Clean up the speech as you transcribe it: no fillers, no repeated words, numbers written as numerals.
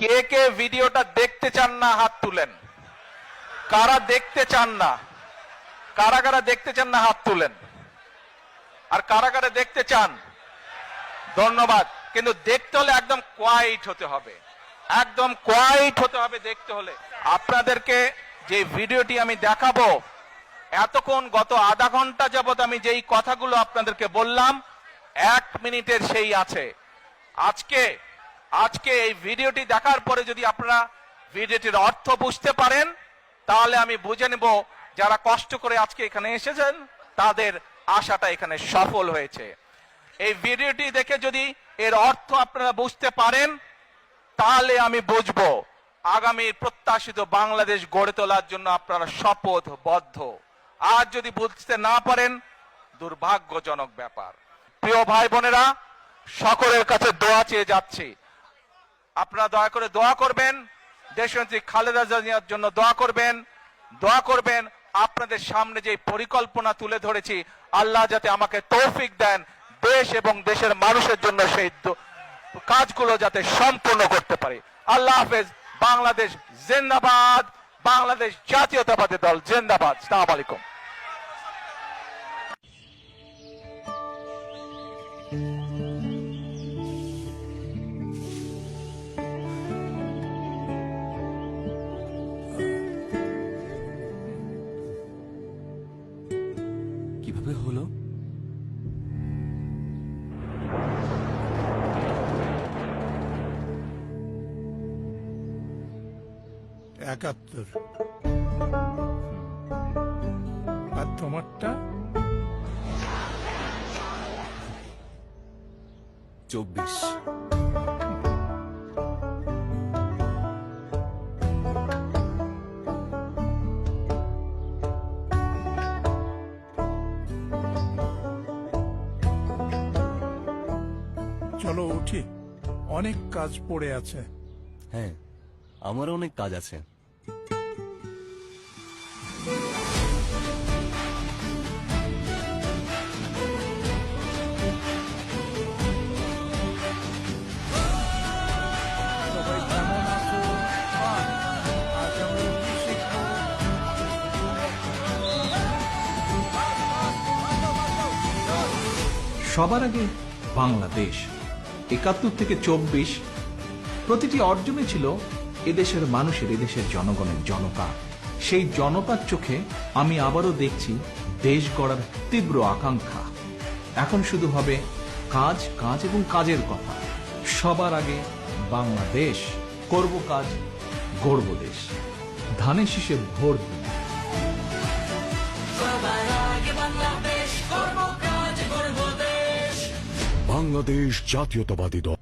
কে কে ভিডিওটা দেখতে চান না হাত তুলেন। কারা দেখতে চান না, কারা কারা দেখতে চান না হাত তুলেন। আর কারা কারা দেখতে চান, ধন্যবাদ। কিন্তু দেখতে হলে একদম কোয়াইট হতে হবে, একদম কোয়াইট হতে হবে দেখতে হলে। আপনাদেরকে যে ভিডিওটি আমি দেখাবো, এতক্ষণ গত আধা ঘন্টা যাবত আমি যেই কথাগুলো আপনাদেরকে বললাম, 1 মিনিটের সেই আছে। আজকে এই ভিডিওটি দেখার পরে যদি আপনারা ভিডিওটির অর্থ বুঝতে পারেন, তাহলে আমি বুঝে নেব যারা কষ্ট করে আজকে এখানে এসেছেন তাদের আশাটা এখানে সফল হয়েছে। এই ভিডিওটি দেখে যদি এর অর্থ আপনারা বুঝতে পারেন, তাহলে আমি বুঝবো আগামী প্রত্যাশিত বাংলাদেশ গড়ে তোলার জন্য আপনারা শপথবদ্ধ। আজ যদি বুঝতে না পারেন, দুর্ভাগ্যজনক ব্যাপার। প্রিয় ভাই বোনেরা, সকলের কাছে দোয়া চেয়ে যাচ্ছি, আপনারা দয়া করে দোয়া করবেন, দেশনেত্রী খালেদা জিয়ার জন্য দোয়া করবেন। আপনাদের সামনে যে পরিকল্পনা তুলে ধরেছি, আল্লাহ যাতে আমাকে তৌফিক দেন দেশ এবং দেশের মানুষের জন্য সেই কাজগুলো যাতে সম্পূর্ণ করতে পারি। আল্লাহ হাফেজ। বাংলাদেশ জিন্দাবাদ, বাংলাদেশ জাতীয়তাবাদী দল জিন্দাবাদ। আসসালামু আলাইকুম। কিভাবে হলো? একাত্তর। আর তোমারটা? 24। চলো উঠি, অনেক কাজ পড়ে আছে। হ্যাঁ, আমারও অনেক কাজ আছে। সবাই কেমন আছো? আজ আমরা কি শিখবো? সবার আগে বাংলাদেশ ৭১ থেকে ২৪, প্রতিটি অর্জনে ছিল এদেশের মানুষের, এদেশের জনগণের, জনতা। সেই জনতার চোখে আমি আবারও দেখছি দেশ গড়ার তীব্র আকাঙ্ক্ষা। এখন শুধু হবে কাজ, কাজ এবং কাজের কথা। সবার আগে বাংলাদেশ, করব কাজ, গড়ব দেশ। ধানের শীষে ভোট দিন। বাংলাদেশ জাতীয়তাবাদী দল।